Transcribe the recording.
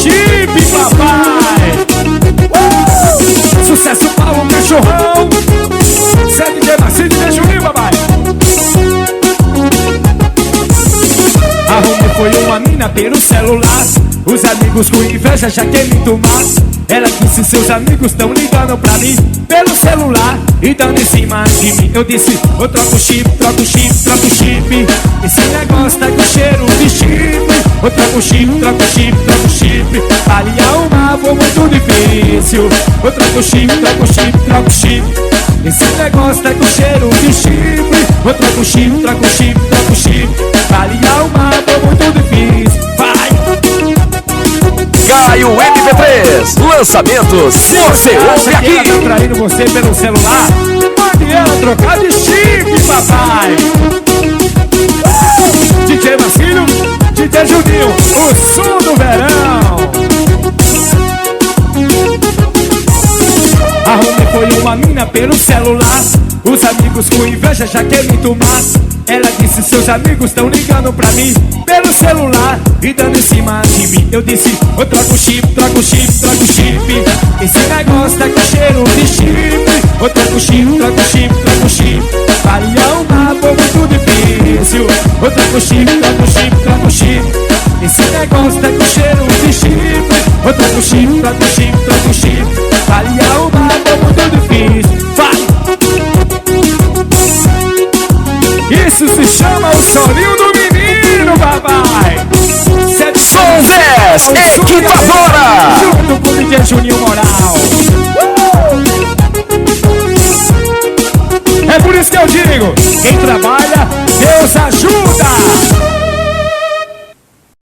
chip, papai. Sucesso para o cachorrão. Sede de Marcinho de Juninho, papai. Arrume foi uma mina pelo celular. Os amigos com inveja já querem tomar. Ela disse, seus amigos tão ligando pra mim pelo celular e dando em cima de mim. Eu disse, eu troco o chip, troco o chip, troco o chip. Esse negócio tá com cheiro de chip. Eu troco o chip, troco o chip, troco o chip. Aliar uma foi muito difícil. Eu troco o chip, troco o chip, troco o chip. Esse negócio tá com cheiro de chip. Eu troco o chip, troco o chip, troco o chip. Aliar uma foi muito difícil. Vai! Caio MP3, lançamentos, você ouve aqui. Ela tá traindo você pelo celular, mande ela trocar de chip, papai. DJ Marcinho, DJ Juninho, o som do verão. Arrume foi uma mina pelo celular. Os amigos com inveja já querem tomar. Ela disse, seus amigos tão ligando pra mim pelo celular e dando em cima de mim. Eu disse, eu troco o chip, troco o chip, troco o chip. Esse negócio tá com cheiro de chip. Eu troco o chip, troco o chip, troco o chip. Variar uma foi muito difícil. Eu troco o chip, troco o chip, troco o chip. Esse negócio tá com cheiro de chip. Eu troco o chip, troco o chip, troco o chip. Variar uma foi muito difícil. Vai! Isso se chama o soninho do menino, papai. Som 10, equipadora. Junto com o DJ Juninho Moral. É por isso que eu digo, quem trabalha, Deus ajuda.